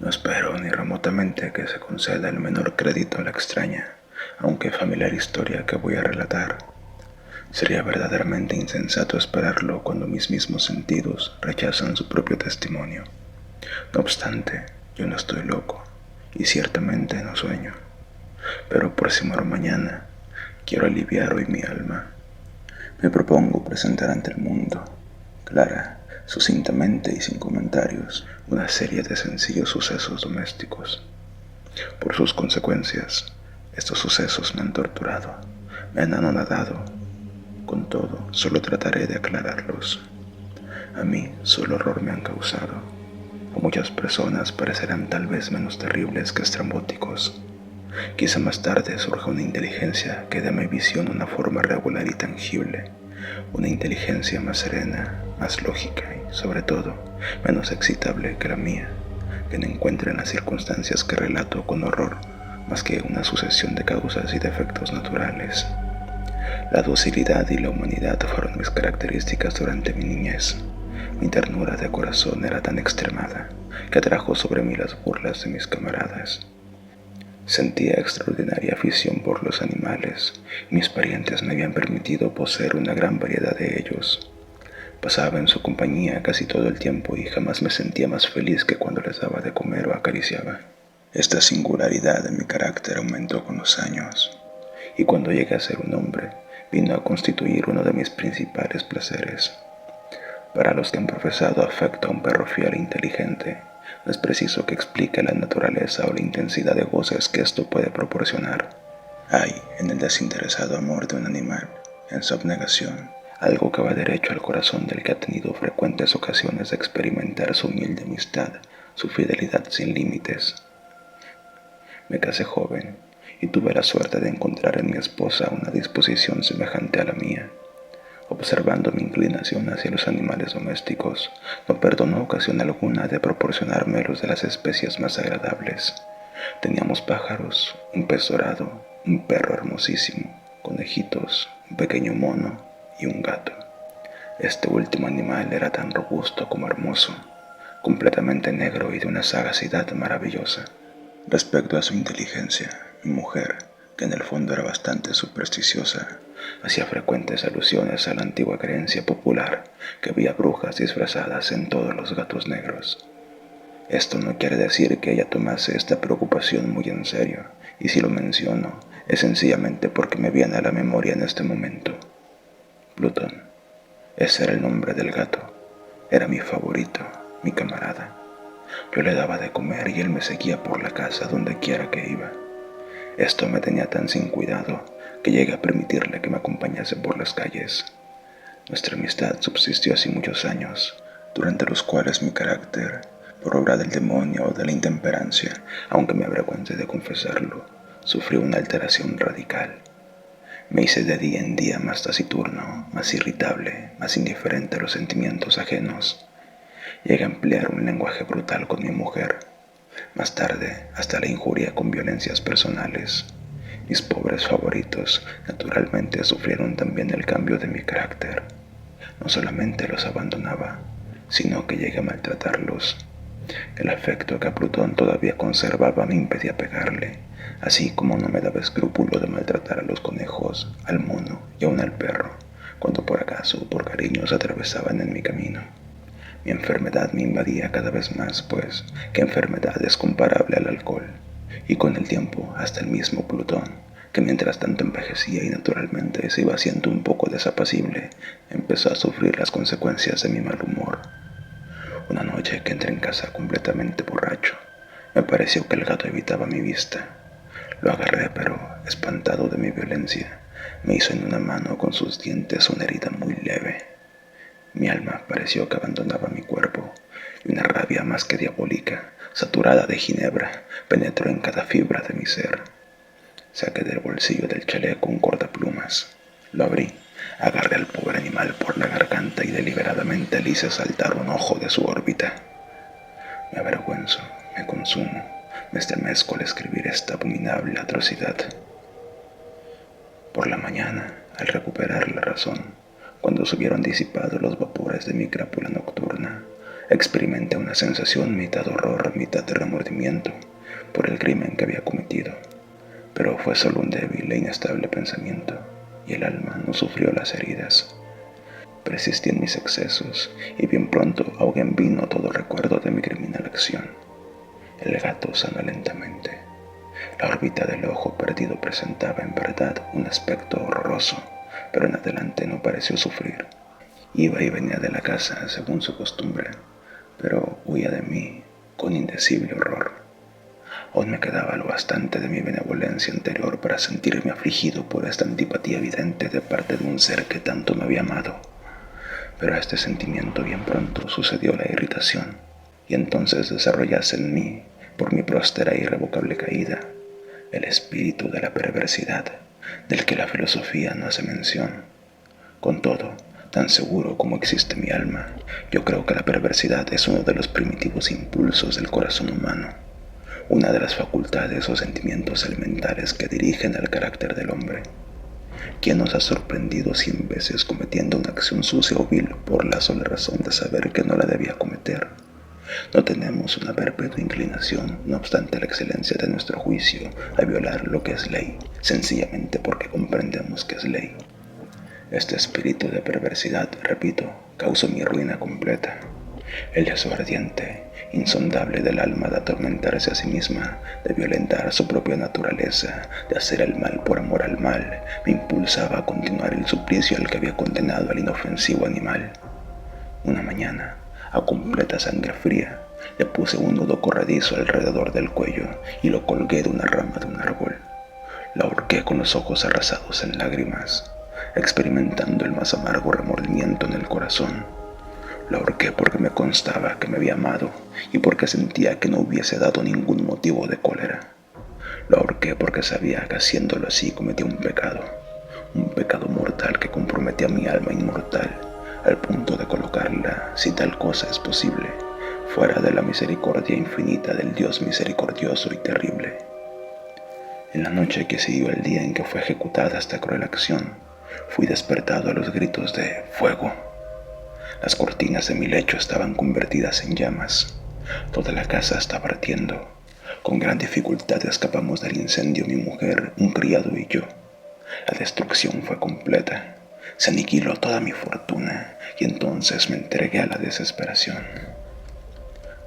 No espero ni remotamente que se conceda el menor crédito a la extraña, aunque familiar historia que voy a relatar. Sería verdaderamente insensato esperarlo cuando mis mismos sentidos rechazan su propio testimonio. No obstante, yo no estoy loco y ciertamente no sueño, pero por si muero mañana, quiero aliviar hoy mi alma. Me propongo presentar ante el mundo, clara, sucintamente y sin comentarios, una serie de sencillos sucesos domésticos. Por sus consecuencias, estos sucesos me han torturado, me han anonadado. Con todo, solo trataré de aclararlos. A mí solo horror me han causado. A muchas personas parecerán tal vez menos terribles que estrambóticos. Quizá más tarde surja una inteligencia que dé a mi visión una forma regular y tangible, una inteligencia más serena, más lógica y, sobre todo, menos excitable que la mía, que no encuentre en las circunstancias que relato con horror más que una sucesión de causas y defectos naturales. La docilidad y la humanidad fueron mis características durante mi niñez. Mi ternura de corazón era tan extremada que atrajo sobre mí las burlas de mis camaradas. Sentía extraordinaria afición por los animales y mis parientes me habían permitido poseer una gran variedad de ellos. Pasaba en su compañía casi todo el tiempo y jamás me sentía más feliz que cuando les daba de comer o acariciaba. Esta singularidad de mi carácter aumentó con los años y cuando llegué a ser un hombre vino a constituir uno de mis principales placeres. Para los que han profesado afecto a un perro fiel e inteligente, no es preciso que explique la naturaleza o la intensidad de goces que esto puede proporcionar. Hay en el desinteresado amor de un animal, en su abnegación, algo que va derecho al corazón del que ha tenido frecuentes ocasiones de experimentar su humilde amistad, su fidelidad sin límites. Me casé joven y tuve la suerte de encontrar en mi esposa una disposición semejante a la mía. Observando mi inclinación hacia los animales domésticos, no perdonó ocasión alguna de proporcionarme los de las especies más agradables. Teníamos pájaros, un pez dorado, un perro hermosísimo, conejitos, un pequeño mono y un gato. Este último animal era tan robusto como hermoso, completamente negro y de una sagacidad maravillosa. Respecto a su inteligencia, mi mujer, que en el fondo era bastante supersticiosa, hacía frecuentes alusiones a la antigua creencia popular que había brujas disfrazadas en todos los gatos negros. Esto no quiere decir que ella tomase esta preocupación muy en serio, y si lo menciono, es sencillamente porque me viene a la memoria en este momento. Plutón, ese era el nombre del gato, era mi favorito, mi camarada. Yo le daba de comer y él me seguía por la casa donde quiera que iba. Esto me tenía tan sin cuidado que llegué a permitirle que me acompañase por las calles. Nuestra amistad subsistió así muchos años, durante los cuales mi carácter, por obra del demonio o de la intemperancia, aunque me avergüence de confesarlo, sufrió una alteración radical. Me hice de día en día más taciturno, más irritable, más indiferente a los sentimientos ajenos. Llegué a emplear un lenguaje brutal con mi mujer. Más tarde, hasta la injuria con violencias personales. Mis pobres favoritos naturalmente sufrieron también el cambio de mi carácter. No solamente los abandonaba, sino que llegué a maltratarlos. El afecto que a Plutón todavía conservaba me impedía pegarle, así como no me daba escrúpulo de maltratar a los conejos, al mono y aun al perro, cuando por acaso o por cariño se atravesaban en mi camino. Mi enfermedad me invadía cada vez más, pues, ¿qué enfermedad es comparable al alcohol? Y con el tiempo, hasta el mismo Plutón, que mientras tanto envejecía y naturalmente se iba haciendo un poco desapacible, empezó a sufrir las consecuencias de mi mal humor. Una noche que entré en casa completamente borracho, me pareció que el gato evitaba mi vista. Lo agarré, pero, espantado de mi violencia, me hizo en una mano con sus dientes una herida muy leve. Mi alma pareció que abandonaba mi cuerpo, y una rabia más que diabólica, saturada de ginebra, penetró en cada fibra de mi ser. Saqué del bolsillo del chaleco un cortaplumas. Lo abrí, agarré al pobre animal por la garganta y deliberadamente le hice saltar un ojo de su órbita. Me avergüenzo, me consumo, me estremezco al escribir esta abominable atrocidad. Por la mañana, al recuperar la razón, cuando se hubieron disipado los vapores de mi crápula nocturna, Experimenté una sensación mitad horror, mitad de remordimiento por el crimen que había cometido, pero fue solo un débil e inestable pensamiento, y el alma no sufrió las heridas. Persistí en mis excesos, y bien pronto ahogué en vino todo recuerdo de mi criminal acción. El gato sanó lentamente. La órbita del ojo perdido presentaba en verdad un aspecto horroroso, pero en adelante no pareció sufrir. Iba y venía de la casa según su costumbre, pero huía de mí con indecible horror. Aún me quedaba lo bastante de mi benevolencia anterior para sentirme afligido por esta antipatía evidente de parte de un ser que tanto me había amado. Pero a este sentimiento bien pronto sucedió la irritación, y entonces desarrollase en mí, por mi próspera e irrevocable caída, el espíritu de la perversidad, del que la filosofía no hace mención. Con todo, tan seguro como existe mi alma, yo creo que la perversidad es uno de los primitivos impulsos del corazón humano, una de las facultades o sentimientos elementales que dirigen al carácter del hombre. ¿Quién nos ha sorprendido 100 veces cometiendo una acción sucia o vil por la sola razón de saber que no la debía cometer? No tenemos una perpetua inclinación, no obstante la excelencia de nuestro juicio, a violar lo que es ley, sencillamente porque comprendemos que es ley. Este espíritu de perversidad, repito, causó mi ruina completa. El deseo ardiente, insondable del alma de atormentarse a sí misma, de violentar su propia naturaleza, de hacer el mal por amor al mal, me impulsaba a continuar el suplicio al que había condenado al inofensivo animal. Una mañana, a completa sangre fría, le puse un nudo corredizo alrededor del cuello y lo colgué de una rama de un árbol. La ahorqué con los ojos arrasados en lágrimas, experimentando el más amargo remordimiento en el corazón. La ahorqué porque me constaba que me había amado y porque sentía que no hubiese dado ningún motivo de cólera. La ahorqué porque sabía que haciéndolo así cometía un pecado mortal que comprometía mi alma inmortal, al punto de colocarla, si tal cosa es posible, fuera de la misericordia infinita del Dios misericordioso y terrible. En la noche que siguió el día en que fue ejecutada esta cruel acción, fui despertado a los gritos de ¡fuego! Las cortinas de mi lecho estaban convertidas en llamas. Toda la casa estaba ardiendo. Con gran dificultad escapamos del incendio mi mujer, un criado y yo. La destrucción fue completa. Se aniquiló toda mi fortuna y entonces me entregué a la desesperación.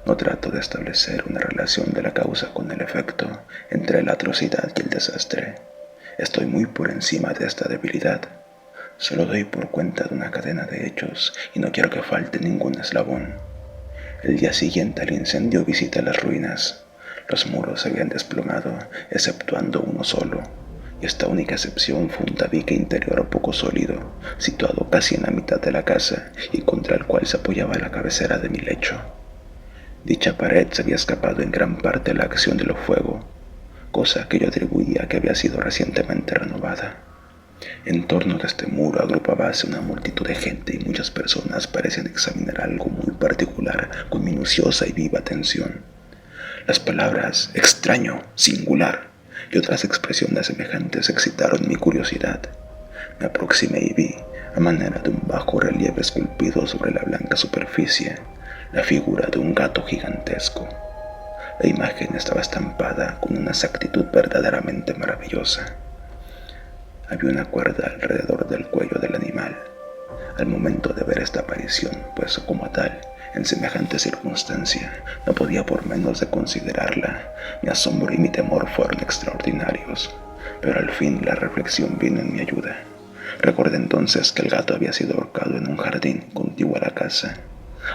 No trato de establecer una relación de la causa con el efecto entre la atrocidad y el desastre. Estoy muy por encima de esta debilidad. Solo doy por cuenta de una cadena de hechos y no quiero que falte ningún eslabón. El día siguiente al incendio visité las ruinas. Los muros se habían desplomado, exceptuando uno solo, y esta única excepción fue un tabique interior poco sólido, situado casi en la mitad de la casa y contra el cual se apoyaba la cabecera de mi lecho. Dicha pared se había escapado en gran parte a la acción del fuego, cosa que yo atribuía a que había sido recientemente renovada. En torno de este muro agrupábase una multitud de gente y muchas personas parecían examinar algo muy particular con minuciosa y viva atención. Las palabras extraño, singular y otras expresiones semejantes excitaron mi curiosidad. Me aproximé y vi, a manera de un bajo relieve esculpido sobre la blanca superficie, la figura de un gato gigantesco. La imagen estaba estampada con una exactitud verdaderamente maravillosa. Había una cuerda alrededor del cuello del animal. Al momento de ver esta aparición, pues como tal, en semejante circunstancia, no podía por menos de considerarla. Mi asombro y mi temor fueron extraordinarios, pero al fin la reflexión vino en mi ayuda. Recordé entonces que el gato había sido ahorcado en un jardín contiguo a la casa.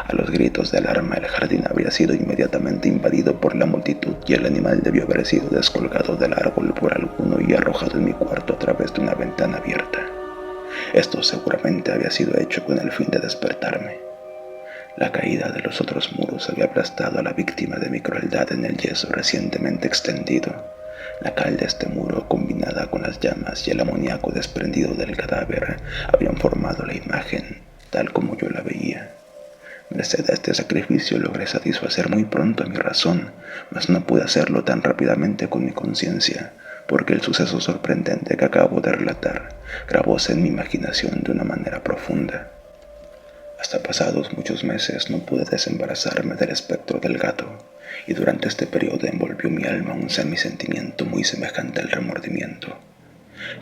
A los gritos de alarma, el jardín habría sido inmediatamente invadido por la multitud y el animal debió haber sido descolgado del árbol por alguno y arrojado en mi cuarto a través de una ventana abierta. Esto seguramente había sido hecho con el fin de despertarme. La caída de los otros muros había aplastado a la víctima de mi crueldad en el yeso recientemente extendido. La cal de este muro, combinada con las llamas y el amoníaco desprendido del cadáver, habían formado la imagen tal como yo la veía. Merced a este sacrificio logré satisfacer muy pronto a mi razón, mas no pude hacerlo tan rápidamente con mi conciencia, porque el suceso sorprendente que acabo de relatar grabóse en mi imaginación de una manera profunda. Hasta pasados muchos meses no pude desembarazarme del espectro del gato, y durante este periodo envolvió mi alma un semisentimiento muy semejante al remordimiento.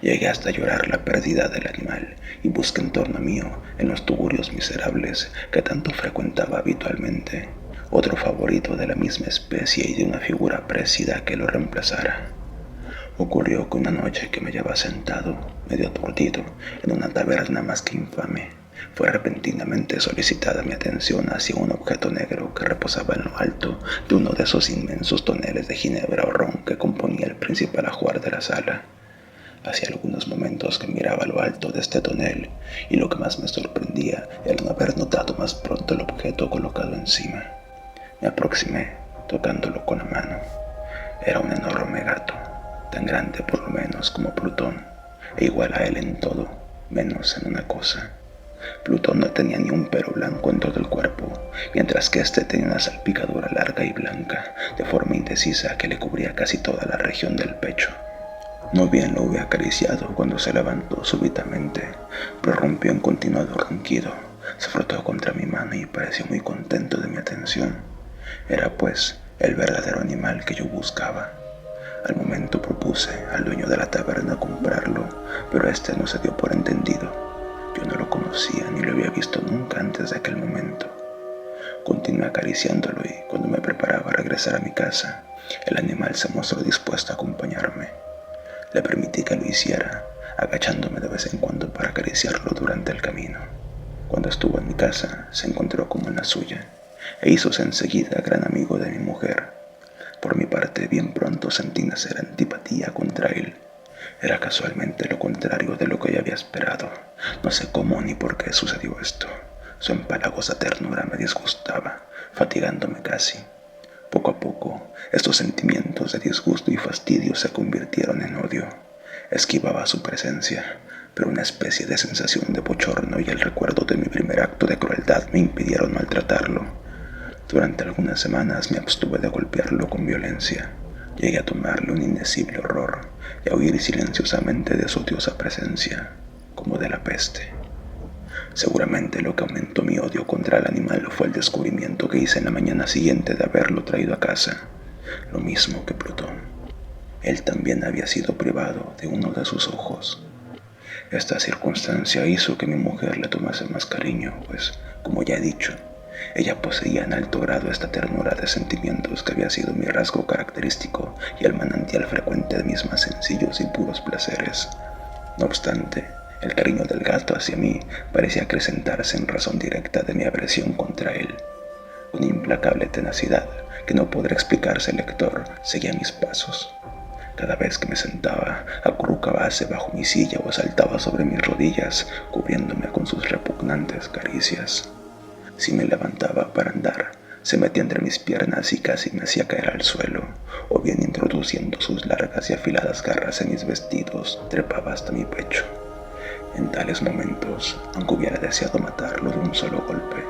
Llegué hasta llorar la pérdida del animal y busqué en torno mío, en los tugurios miserables que tanto frecuentaba habitualmente, otro favorito de la misma especie y de una figura parecida que lo reemplazara. Ocurrió que una noche que me hallaba sentado, medio aturdido, en una taberna más que infame, fue repentinamente solicitada mi atención hacia un objeto negro que reposaba en lo alto de uno de esos inmensos toneles de ginebra o ron que componía el principal ajuar de la sala. Hacía algunos momentos que miraba lo alto de este tonel, y lo que más me sorprendía era no haber notado más pronto el objeto colocado encima. Me aproximé, tocándolo con la mano. Era un enorme gato, tan grande por lo menos como Plutón, e igual a él en todo, menos en una cosa. Plutón no tenía ni un pelo blanco en todo el cuerpo, mientras que este tenía una salpicadura larga y blanca, de forma indecisa que le cubría casi toda la región del pecho. No bien lo hube acariciado cuando se levantó súbitamente, prorrumpió en continuado ronquido, se frotó contra mi mano y pareció muy contento de mi atención. Era, pues, el verdadero animal que yo buscaba. Al momento propuse al dueño de la taberna comprarlo, pero este no se dio por entendido. Yo no lo conocía ni lo había visto nunca antes de aquel momento. Continué acariciándolo y cuando me preparaba a regresar a mi casa, el animal se mostró dispuesto a acompañarme. Le permití que lo hiciera, agachándome de vez en cuando para acariciarlo durante el camino. Cuando estuvo en mi casa, se encontró como en la suya, e hízose enseguida gran amigo de mi mujer. Por mi parte, bien pronto sentí nacer antipatía contra él. Era casualmente lo contrario de lo que yo había esperado. No sé cómo ni por qué sucedió esto. Su empalagosa ternura me disgustaba, fatigándome casi. Poco a poco, estos sentimientos de disgusto y fastidio se convirtieron en odio. Esquivaba su presencia, pero una especie de sensación de bochorno y el recuerdo de mi primer acto de crueldad me impidieron maltratarlo. Durante algunas semanas me abstuve de golpearlo con violencia. Llegué a tomarle un indecible horror y a huir silenciosamente de su odiosa presencia, como de la peste. Seguramente lo que aumentó mi odio contra el animal fue el descubrimiento que hice en la mañana siguiente de haberlo traído a casa, lo mismo que Plutón. Él también había sido privado de uno de sus ojos. Esta circunstancia hizo que mi mujer le tomase más cariño, pues, como ya he dicho, ella poseía en alto grado esta ternura de sentimientos que había sido mi rasgo característico y el manantial frecuente de mis más sencillos y puros placeres. No obstante, el cariño del gato hacia mí parecía acrecentarse en razón directa de mi aversión contra él. Una implacable tenacidad que no podrá explicarse al lector seguía mis pasos. Cada vez que me sentaba, acurrucábase bajo mi silla o saltaba sobre mis rodillas, cubriéndome con sus repugnantes caricias. Si me levantaba para andar, se metía entre mis piernas y casi me hacía caer al suelo, o bien introduciendo sus largas y afiladas garras en mis vestidos, trepaba hasta mi pecho. En tales momentos, aunque hubiera deseado matarlo de un solo golpe,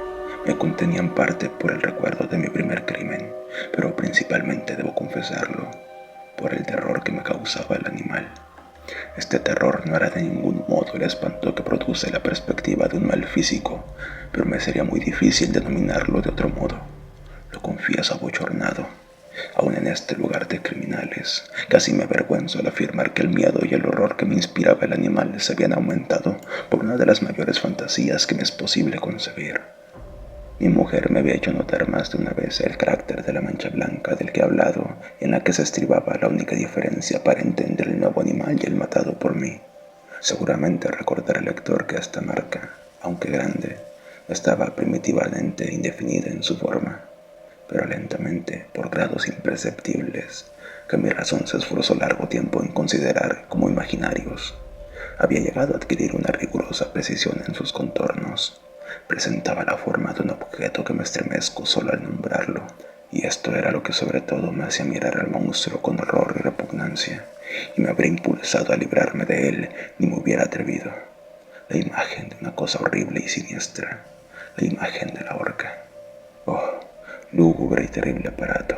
me contenía en parte por el recuerdo de mi primer crimen, pero principalmente debo confesarlo, por el terror que me causaba el animal. Este terror no era de ningún modo el espanto que produce la perspectiva de un mal físico, pero me sería muy difícil denominarlo de otro modo. Lo confieso abochornado. Aún en este lugar de criminales, casi me avergüenzo al afirmar que el miedo y el horror que me inspiraba el animal se habían aumentado por una de las mayores fantasías que me es posible concebir. Mi mujer me había hecho notar más de una vez el carácter de la mancha blanca del que he hablado, en la que se estribaba la única diferencia aparente entre el nuevo animal y el matado por mí. Seguramente recordará el lector que esta marca, aunque grande, estaba primitivamente indefinida en su forma, pero lentamente, por grados imperceptibles, que mi razón se esforzó largo tiempo en considerar como imaginarios, había llegado a adquirir una rigurosa precisión en sus contornos. Presentaba la forma de un objeto que me estremezco solo al nombrarlo, y esto era lo que sobre todo me hacía mirar al monstruo con horror y repugnancia, y me habría impulsado a librarme de él ni me hubiera atrevido. La imagen de una cosa horrible y siniestra, la imagen de la horca. Oh, lúgubre y terrible aparato,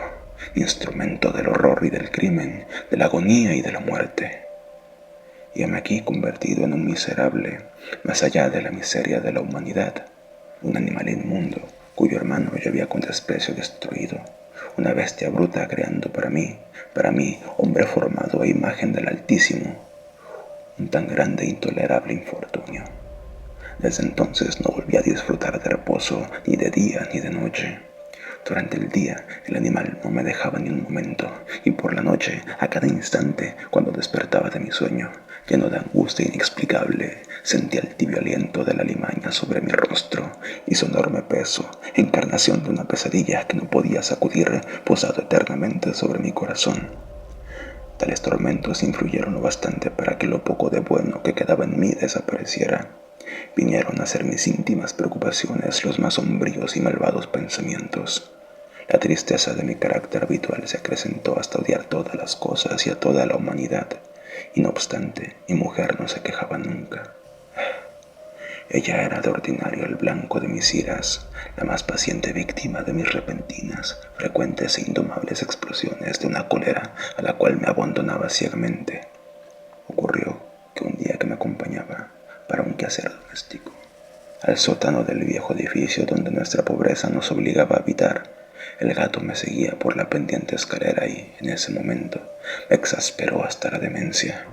instrumento del horror y del crimen, de la agonía y de la muerte. Y heme aquí convertido en un miserable, más allá de la miseria de la humanidad. un animal inmundo cuyo hermano yo había con desprecio destruido, una bestia bruta creando para mí, hombre formado a imagen del Altísimo, un tan grande e intolerable infortunio. Desde entonces no volví a disfrutar de reposo ni de día ni de noche. Durante el día el animal no me dejaba ni un momento, y por la noche, a cada instante, cuando despertaba de mi sueño, lleno de angustia inexplicable, sentía el tibio aliento de la limaña sobre mi rostro y su enorme peso, encarnación de una pesadilla que no podía sacudir, posado eternamente sobre mi corazón. Tales tormentos influyeron lo bastante para que lo poco de bueno que quedaba en mí desapareciera. Vinieron a ser mis íntimas preocupaciones los más sombríos y malvados pensamientos. La tristeza de mi carácter habitual se acrecentó hasta odiar todas las cosas y a toda la humanidad, y no obstante, mi mujer no se quejaba nunca. Ella era de ordinario el blanco de mis iras, la más paciente víctima de mis repentinas, frecuentes e indomables explosiones de una cólera a la cual me abandonaba ciegamente. Ocurrió que un día que me acompañaba para un quehacer doméstico al sótano del viejo edificio donde nuestra pobreza nos obligaba a habitar, el gato me seguía por la pendiente escalera y, en ese momento, me exasperó hasta la demencia.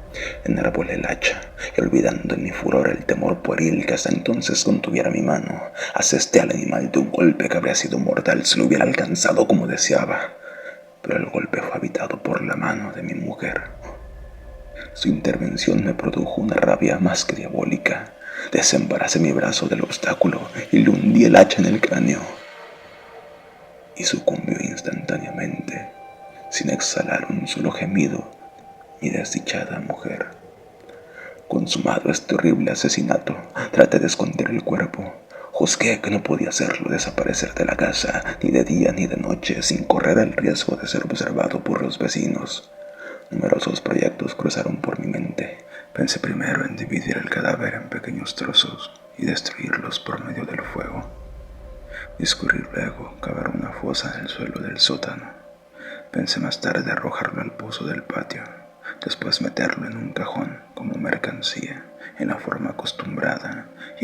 Enarbolé el hacha y, olvidando en mi furor el temor pueril que hasta entonces contuviera mi mano, asesté al animal de un golpe que habría sido mortal si lo hubiera alcanzado como deseaba. Pero el golpe fue habitado por la mano de mi mujer. Su intervención me produjo una rabia más que diabólica. Desembaracé mi brazo del obstáculo y le hundí el hacha en el cráneo. Y sucumbió instantáneamente, sin exhalar un solo gemido, mi desdichada mujer. Consumado este horrible asesinato, traté de esconder el cuerpo. Juzgué que no podía hacerlo desaparecer de la casa, ni de día ni de noche, sin correr el riesgo de ser observado por los vecinos. Numerosos proyectos cruzaron por mi mente. Pensé primero en dividir el cadáver en pequeños trozos y destruirlos por medio del fuego. Discurrir luego, cavar una fosa en el suelo del sótano. Pensé más tarde arrojarlo al pozo del patio, después meterlo en un cajón como mercancía, en la forma acostumbrada y